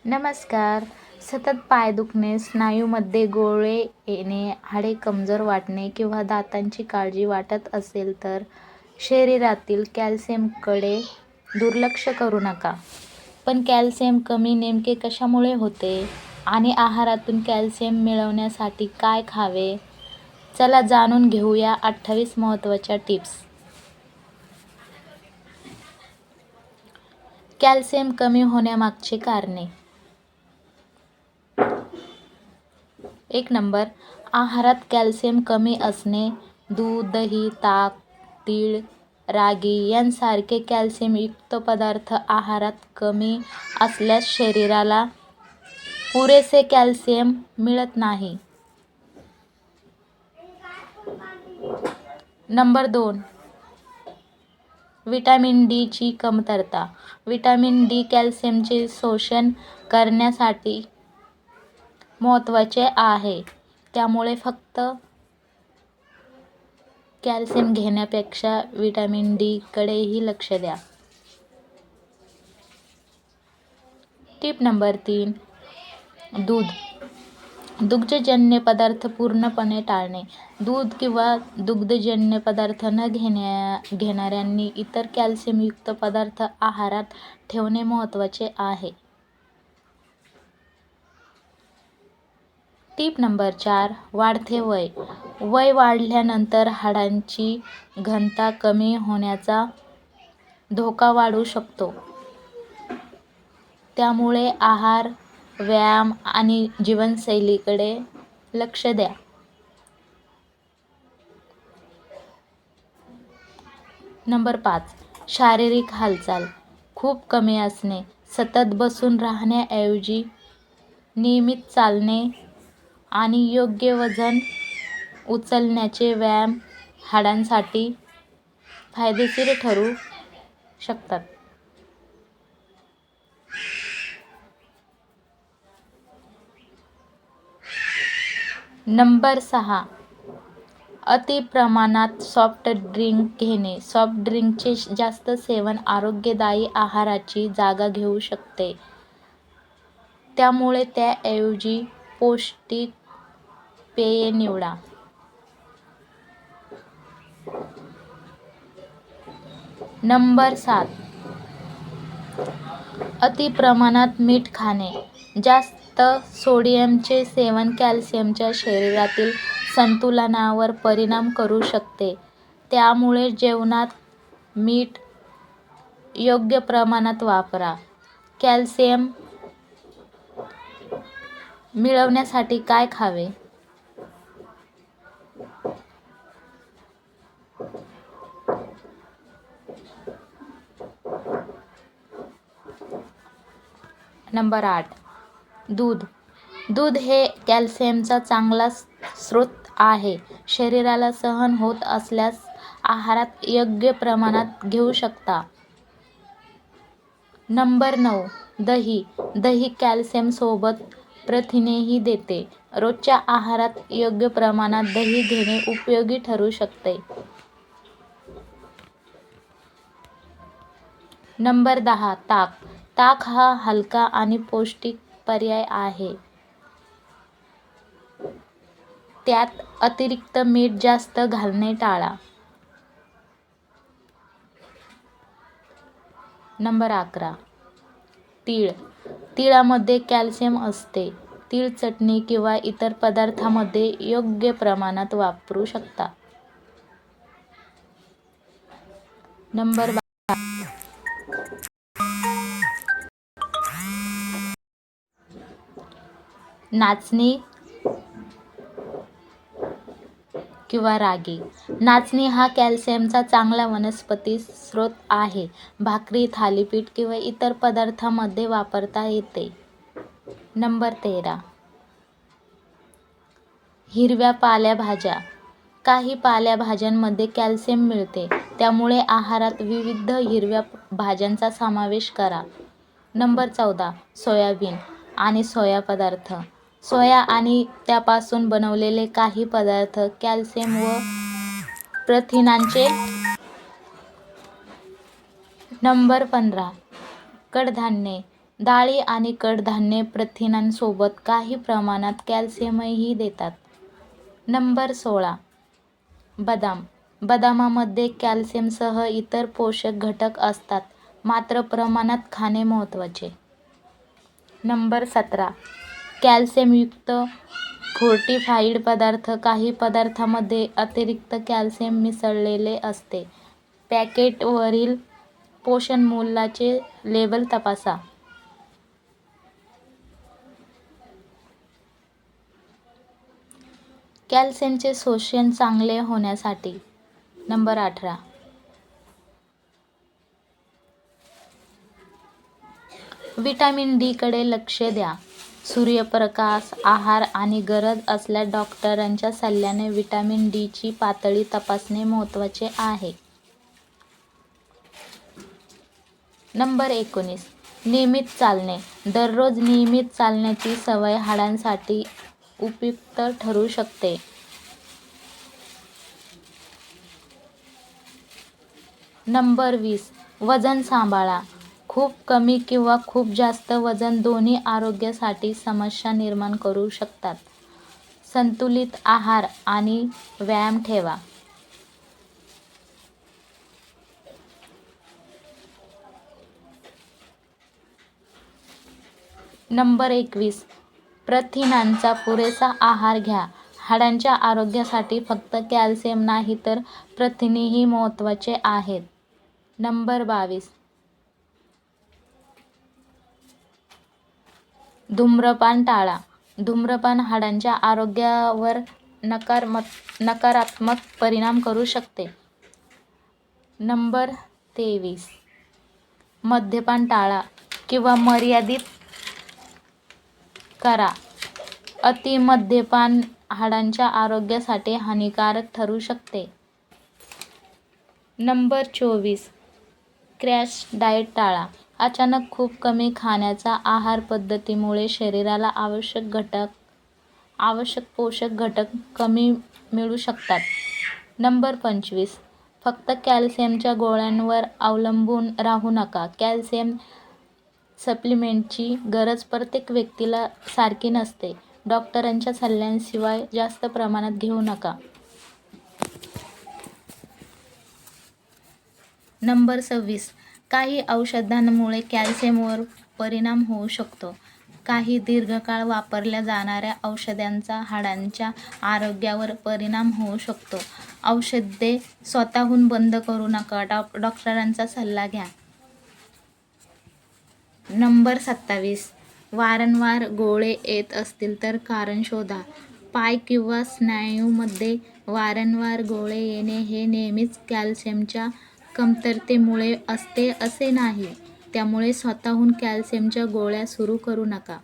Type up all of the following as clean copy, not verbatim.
नमस्कार. सतत पाय दुखणे, स्नायूमध्ये गोळे येणे, हाडे कमजोर वाटणे किंवा दातांची काळजी वाटत असेल तर शरीरातील कॅल्शियमकडे दुर्लक्ष करू नका. पण कॅल्शियम कमी नेमके कशामुळे होते आणि आहारातून कॅल्शियम मिळवण्यासाठी काय खावे? चला जाणून घेऊया 28 महत्त्वाच्या टिप्स. कॅल्शियम कमी होण्यामागची कारणे. 1 नंबर. आहारात कॅल्शियम कमी असणे. दूध, दही, ताक, तीळ, रागी यांसारखे कॅल्शियमयुक्त पदार्थ आहारात कमी असल्यास शरीराला पुरेसे कॅल्शियम मिळत नाही. नंबर 2. व्हिटॅमिन डी ची कमतरता. व्हिटॅमिन डी कॅल्शियमचे शोषण करण्यासाठी महत्त्वाचे आहे. त्यामुळे फक्त कॅल्शियम घेण्यापेक्षा व्हिटॅमिन डी कडेही लक्ष द्या. Tip number 3. दूध. दुग्धजन्य पदार्थ पूर्णपणे टाळणे. दूध किंवा दुग्धजन्य पदार्थ न घेणाऱ्यांनी इतर कॅल्शियमयुक्त पदार्थ आहारात ठेवणे महत्त्वाचे आहे. Tip number 4. वाढते वय. वय वाढल्यानंतर हाडांची घनता कमी होण्याचा धोका वाढू शकतो. त्यामुळे आहार, व्यायाम आणि जीवनशैलीकडे लक्ष द्या. नंबर 5. शारीरिक हालचाल खूप कमी असणे. सतत बसून राहण्याऐवजी नियमित चालणे आणि योग्य वजन उचलण्याचे व्यायाम हाडांसाठी फायदेशीर ठरू शकतात. नंबर 6. अति प्रमाणात सॉफ्ट ड्रिंक घेणे. सॉफ्ट ड्रिंकचे जास्त सेवन आरोग्यदायी आहाराची जागा घेऊ शकते. त्यामुळे त्याऐवजी पौष्टिक पेये निवडा. नंबर 7. अति प्रमाणात मीठ खाणे. जास्त सोडियमचे सेवन कॅल्शियमच्या शरीरातील संतुलनावर परिणाम करू शकते. त्यामुळे जेवणात मीठ योग्य प्रमाणात वापरा. कॅल्शियम मिळवण्यासाठी काय खावे? नंबर 8. दूध. दूध हे कॅल्शियमचा चांगला स्रोत आहे. शरीराला सहन होत असल्यास आहारात योग्य प्रमाणात घेऊ शकता. नंबर 9. दही. दही कॅल्शियमसोबत प्रथिनेही देते. रोजच्या आहारात योग्य प्रमाणात दही घेणे उपयोगी ठरू शकते. नंबर 10. ताक. ताक हा हलका आणि पौष्टिक पर्याय आहे. त्यात अतिरिक्त मीठ जास्त घालणे टाळा. नंबर 11. तीळ. तिळामध्ये कॅल्शियम असते. तीळ चटणी किंवा इतर पदार्थांमध्ये योग्य प्रमाणात वापरू शकता. नंबर 12. नाचणी किंवा रागी. नाचणी हा कॅल्शियमचा चांगला वनस्पती स्रोत आहे. भाकरी, थालीपीठ किंवा इतर पदार्थांमध्ये वापरता येते. नंबर 13. हिरव्या पालेभाज्या. काही पालेभाज्यांमध्ये कॅल्शियम मिळते. त्यामुळे आहारात विविध हिरव्या भाज्यांचा समावेश करा. नंबर 14. सोयाबीन आणि सोया पदार्थ. सोया आणि त्यापासून बनवलेले काही पदार्थ कॅल्शियम व प्रथिनांचे. नंबर 15. कडधान्ये. डाळी आणि कडधान्ये प्रथिनांसोबत काही प्रमाणात कॅल्शियमही देतात. नंबर 16. बदाम. बदामामध्ये कॅल्शियमसह इतर पोषक घटक असतात, मात्र प्रमाणात खाणे महत्त्वाचे. नंबर 17. कॅल्शियमयुक्त फोर्टिफाईड पदार्थ. काही पदार्थांमध्ये अतिरिक्त कॅल्शियम मिसळलेले असते. पॅकेटवरील पोषण मूल्याचे लेबल तपासा. कॅल्शियमचे शोषण चांगले होण्यासाठी. नंबर 18. व्हिटॅमिन डी कडे लक्ष द्या. सूर्यप्रकाश, आहार आणि गरज असल्यास डॉक्टरांच्या सल्ल्याने व्हिटॅमिन डी ची पातळी तपासणे महत्त्वाचे आहे. नंबर 19. नियमित चालणे. दररोज नियमित चालण्याची सवय हाडांसाठी उपयुक्त ठरू शकते. नंबर 20. वजन सांभाळा. खूप कमी किंवा खूप जास्त वजन दोन्ही आरोग्यासाठी समस्या निर्माण करू शकतात. संतुलित आहार आणि व्यायाम ठेवा. नंबर 21. प्रथिनांचा पुरेसा आहार घ्या. हाडांच्या आरोग्यासाठी फक्त कॅल्शियम नाही तर प्रथिनेही महत्त्वाचे आहेत. नंबर 22. धूम्रपान टाळा. धूम्रपान हाडांच्या आरोग्यावर नकारात्मक परिणाम करू शकते. नंबर 23. मद्यपान टाळा किंवा मर्यादित करा. अति मद्यपान हाडांच्या आरोग्यासाठी हानिकारक ठरू शकते. नंबर 24. क्रॅश डाएट टाळा. अचानक खूप कमी खाण्याच्या आहार पद्धतीमुळे शरीराला आवश्यक पोषक घटक कमी मिळू शकतात. नंबर 25. फक्त कॅल्शियमच्या गोळ्यांवर अवलंबून राहू नका. कॅल्शियम सप्लिमेंटची गरज प्रत्येक व्यक्तीला सारखी नसते. डॉक्टरांच्या सल्ल्याशिवाय जास्त प्रमाणात घेऊ नका. नंबर 26. काही औषधांमुळे कॅल्शियमवर परिणाम होऊ शकतो. काही दीर्घकाळ वापरल्या जाणाऱ्या औषधांचा हाडांच्या आरोग्यावर परिणाम होऊ शकतो. औषधे स्वतःहून बंद करू नका. डॉक्टरांचा सल्ला घ्या. नंबर 27. वारंवार गोळे येत असतील तर कारण शोधा. पाय किंवा स्नायूंमध्ये वारंवार गोळे येणे हे नेहमीच कॅल्शियमच्या कमतरतेमुळे असते असे नाही. त्यामुळे स्वतःहून कॅल्शियमच्या गोळ्या सुरू करू नका.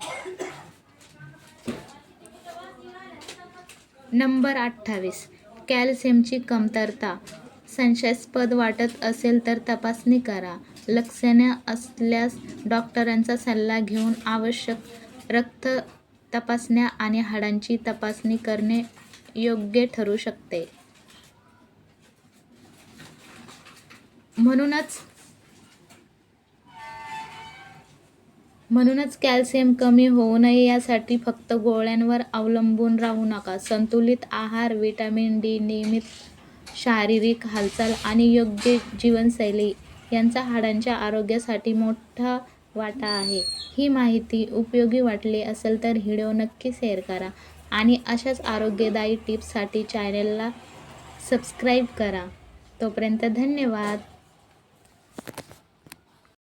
नंबर 28. कॅल्शियमची कमतरता संशयास्पद वाटत असेल तर तपासणी करा. लक्षणे असल्यास डॉक्टरांचा सल्ला घेऊन आवश्यक रक्त तपासण्या आणि हाडांची तपासणी करणे योग्य ठरू शकते. म्हणूनच कॅल्शियम कमी होऊ नये यासाठी फक्त गोळ्यांवर अवलंबून राहू नका. संतुलित आहार, व्हिटॅमिन डी, नियमित शारीरिक हालचाल आणि योग्य जीवनशैली यांचा हाडांच्या आरोग्यासाठी मोठा वाटा आहे. ही माहिती उपयोगी वाटली असेल तर व्हिडिओ नक्की शेअर करा आणि अशाच आरोग्यदायी टिप्ससाठी चॅनेलला सबस्क्राईब करा. तोपर्यंत धन्यवाद.